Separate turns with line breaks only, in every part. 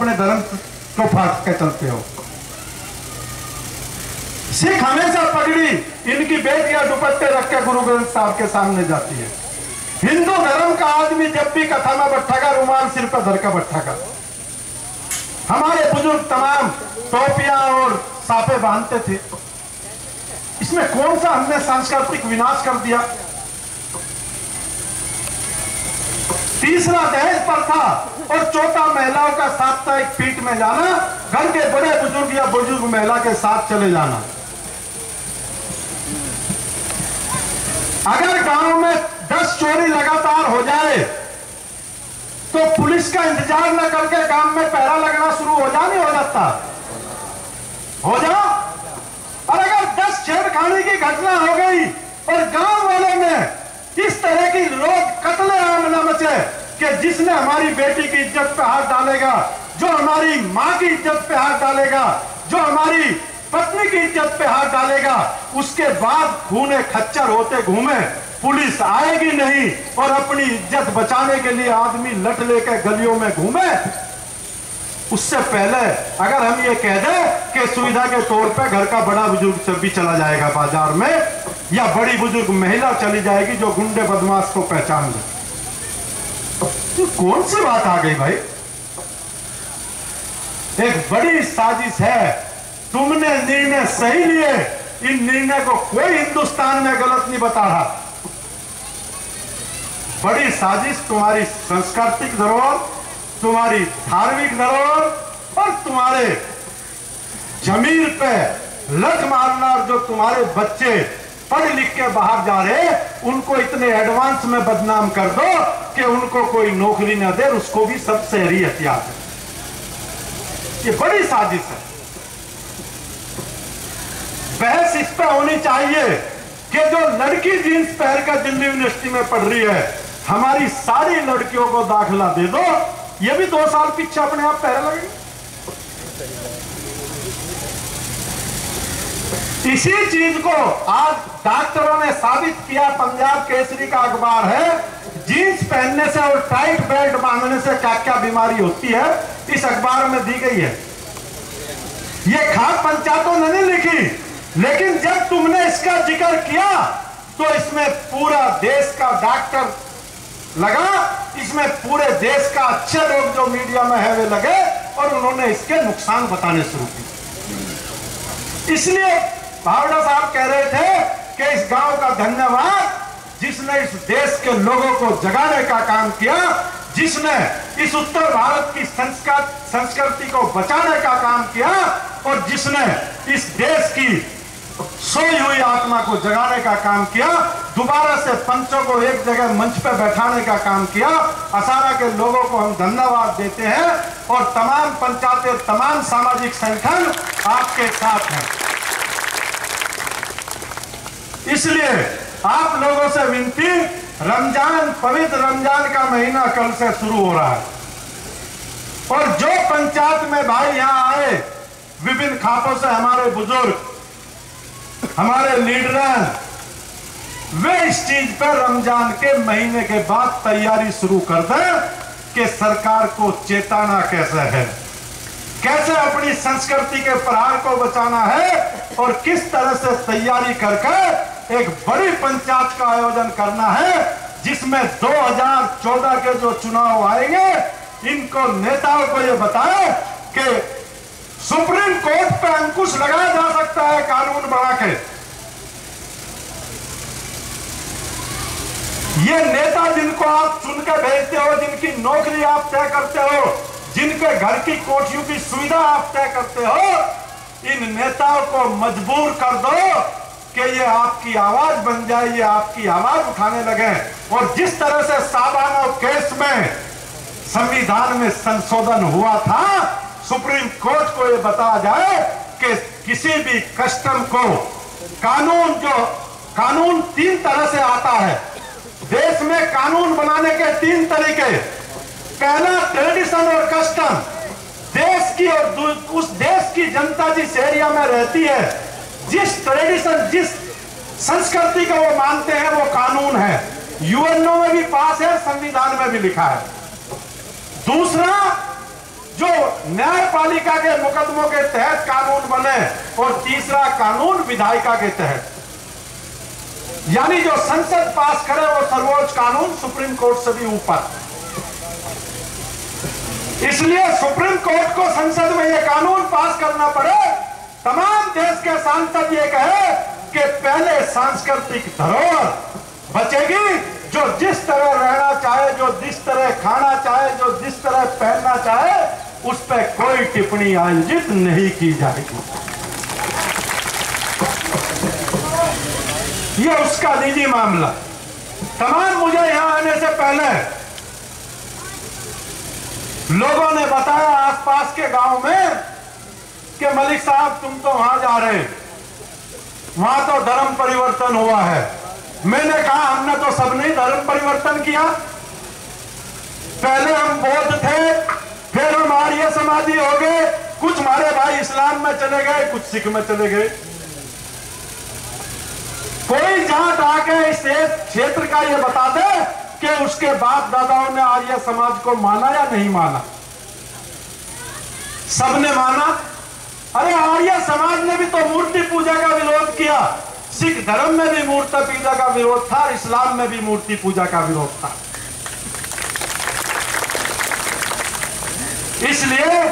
अपने धर्म को फाड़ के चलते हो। सिख हमेशा पगड़ी, इनकी बेटियां दुपट्टे रख के गुरु ग्रंथ साहब के सामने जाती है। हिंदू धर्म का आदमी जब भी कथा में बैठेगा रुमाल सिर पर धर कर बैठेगा। हमारे बुजुर्ग तमाम टोपियां और साफे बांधते थे। इसमें कौन सा हमने सांस्कृतिक विनाश कर दिया? तीसरा दहेज प्रथा और चौथा महिलाओं का साप्ताहिक पीठ में जाना, घर के बड़े बुजुर्ग या बुजुर्ग महिला के साथ चले जाना। अगर गांव में 10 चोरी लगातार हो जाए तो पुलिस का इंतजार न करके गांव में पहरा लगना शुरू हो जा, नहीं हो जाता? हो जा। और अगर 10 छेड़खानी की घटना हो गई और गांव वालों में इस तरह की लोग कत्लेआम न मचे कि जिसने हमारी बेटी की इज्जत पे हाथ डालेगा, जो हमारी मां की इज्जत पे हाथ डालेगा, जो हमारी पत्नी की इज्जत पे हाथ डालेगा, उसके बाद खूने खच्चर होते घूमे, पुलिस आएगी नहीं और अपनी इज्जत बचाने के लिए आदमी लठ लेकर गलियों में घूमे। उससे पहले अगर हम ये कह दें कि सुविधा के तौर पे घर का बड़ा बुजुर्ग भी चला जाएगा बाजार में, या बड़ी बुजुर्ग महिला चली जाएगी जो गुंडे बदमाश को पहचान ले, तो कौन सी बात आ गई भाई? एक बड़ी साजिश है। तुमने निर्णय सही लिए, इन निर्णय को कोई हिंदुस्तान में गलत नहीं बता रहा। बड़ी साजिश तुम्हारी सांस्कृतिक धरोहर, तुम्हारी धार्मिक धरोहर और तुम्हारे जमीर पे लठ मारना, और जो तुम्हारे बच्चे पढ़ लिख के बाहर जा रहे उनको इतने एडवांस में बदनाम कर दो कि उनको कोई नौकरी न दे, उसको भी सब शहरी हथियार है। ये बड़ी साजिश है। बहस इस पर होनी चाहिए कि जो लड़की जींस पहन कर दिल्ली यूनिवर्सिटी में पढ़ रही है, हमारी सारी लड़कियों को दाखिला दे दो, ये भी 2 साल पीछे अपने आप पहले लगेंगे। इसी चीज को आज डॉक्टरों ने साबित किया। पंजाब केसरी का अखबार है, जीन्स पहनने से और टाइट बेल्ट बांधने से क्या क्या बीमारी होती है, इस अखबार में दी गई है। ये खास पंचायतों ने नहीं लिखी, लेकिन जब तुमने इसका जिक्र किया तो इसमें पूरा देश का डॉक्टर लगा, इसमें पूरे देश का अच्छे लोग जो मीडिया में है वे लगे और उन्होंने इसके नुकसान बताने शुरू किए। इसलिए भावड़ा साहब कह रहे थे कि इस गांव का धन्यवाद जिसने इस देश के लोगों को जगाने का काम किया, जिसने इस उत्तर भारत की संस्कृति को बचाने का काम किया और जिसने इस देश की सोई हुई आत्मा को जगाने का काम किया, दोबारा से पंचों को एक जगह मंच पर बैठाने का काम किया। असारा के लोगों को हम धन्यवाद देते हैं और तमाम पंचायतें, तमाम सामाजिक संगठन आपके साथ हैं। इसलिए आप लोगों से विनती, रमजान, पवित्र रमजान का महीना कल से शुरू हो रहा है और जो पंचायत में भाई यहां आए, विभिन्न खातों से हमारे बुजुर्ग, हमारे लीडर, वे इस चीज पर रमजान के महीने के बाद तैयारी शुरू कर दें कि सरकार को चेताना कैसे है, कैसे अपनी संस्कृति के प्रहार को बचाना है और किस तरह से तैयारी करके एक बड़ी पंचायत का आयोजन करना है जिसमें 2014 के जो चुनाव आएंगे, इनको नेताओं को ये बताए कि सुप्रीम कोर्ट पे अंकुश लगाया जा सकता है कानून बना के। ये नेता जिनको आप चुन के भेजते हो, जिनकी नौकरी आप तय करते हो, जिनके घर की कोठियों की सुविधा आप तय करते हो, इन नेताओं को मजबूर कर दो कि ये आपकी आवाज बन जाए, ये आपकी आवाज उठाने लगे और जिस तरह से साबानो केस में संविधान में संशोधन हुआ था, सुप्रीम कोर्ट को ये बताया जाए कि किसी भी कस्टम को कानून 3 तरह से आता है। देश में कानून बनाने के 3 तरीके। पहला ट्रेडिशन और कस्टम, देश की और उस देश की जनता जिस एरिया में रहती है, जिस ट्रेडिशन, जिस संस्कृति को वो मानते हैं, वो कानून है। यूएनओ में भी पास है, संविधान में भी लिखा है। दूसरा, जो न्यायपालिका के मुकदमों के तहत कानून बने और तीसरा कानून विधायिका के तहत, यानी जो संसद पास करे वो सर्वोच्च कानून सुप्रीम कोर्ट से भी ऊपर। इसलिए सुप्रीम कोर्ट को संसद में ये कानून पास करना पड़े, तमाम देश के सांसद ये कहे कि पहले सांस्कृतिक धरोहर बचेगी, जो जिस तरह रहना चाहे, जो जिस तरह खाना चाहे, जो जिस तरह पहनना चाहे, उस पर कोई टिप्पणी आयोजित नहीं की जाएगी। ये उसका निजी मामला। तमाम मुझे यहां आने से पहले लोगों ने बताया आसपास के गांव में कि मलिक साहब तुम तो वहां जा रहे, वहां तो धर्म परिवर्तन हुआ है। मैंने कहा हमने तो सबने धर्म परिवर्तन किया। पहले हम बौद्ध थे, फिर हम आर्य समाजी हो गए, कुछ हमारे भाई इस्लाम में चले गए, कुछ सिख में चले गए। कोई जाट आके इस क्षेत्र का ये बता दे कि उसके बाप दादाओं ने आर्य समाज को माना या नहीं माना? सबने माना। अरे आर्य समाज ने भी तो मूर्ति पूजा का विरोध किया, सिख धर्म में भी मूर्ति पूजा का विरोध था, इस्लाम में भी मूर्ति पूजा का विरोध था। इसलिए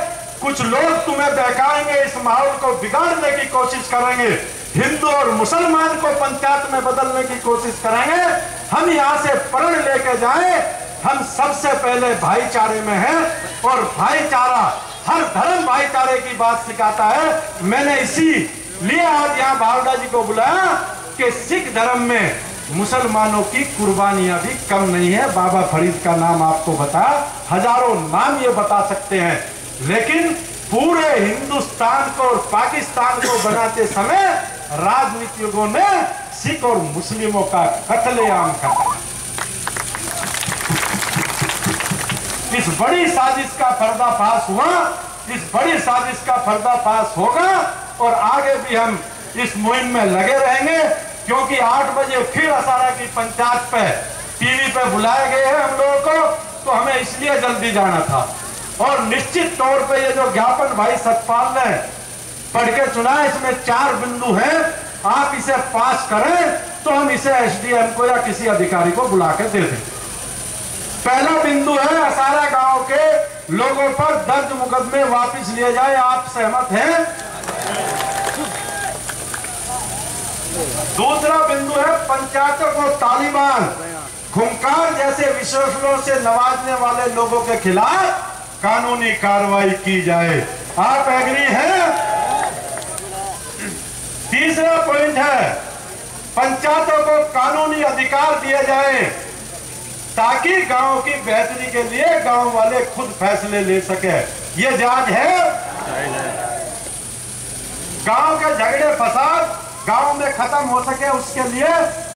कुछ लोग तुम्हें बहकाएंगे, इस माहौल को बिगाड़ने की कोशिश करेंगे, हिंदू और मुसलमान को पंचायत में बदलने की कोशिश करेंगे। हम यहां से प्रण लेके जाएं, हम सबसे पहले भाईचारे में हैं और भाईचारा, हर धर्म भाईचारे की बात सिखाता है। मैंने इसी लिए आज यहां भावड़ा जी को बुलाया कि सिख धर्म में मुसलमानों की कुर्बानियां भी कम नहीं है। बाबा फरीद का नाम आपको बता, हजारों नाम ये बता सकते हैं, लेकिन पूरे हिंदुस्तान को और पाकिस्तान को बनाते समय राजनीतिज्ञों ने सिख और मुस्लिमों का कत्लेआम करना। इस बड़ी साजिश का पर्दाफाश हुआ, इस बड़ी साजिश का पर्दाफाश होगा और आगे भी हम इस मुहिम में लगे रहेंगे, क्योंकि 8 बजे फिर असारा की पंचायत पे टीवी पे बुलाए गए हैं हम लोगों को, तो हमें इसलिए जल्दी जाना था। और निश्चित तौर पे ये जो ज्ञापन भाई सतपाल ने पढ़ के चुना, इसमें 4 बिंदु हैं, आप इसे पास करें तो हम इसे एसडीएम को या किसी अधिकारी को बुला के दे दें। पहला बिंदु है असारा गांव के लोगों पर दर्ज मुकदमे वापस लिए जाए, आप सहमत हैं? दूसरा बिंदु है पंचायतों को तालिबान, खूंखार जैसे विशेषणों से नवाजने वाले लोगों के खिलाफ कानूनी कार्रवाई की जाए। आप एग्री हैं? तीसरा पॉइंट है पंचायतों को कानूनी अधिकार दिए जाए ताकि गांव की बेहतरी के लिए गांव वाले खुद फैसले ले सके। ये जायज है? गांव के झगड़े फसाद गांव में खत्म हो सके उसके लिए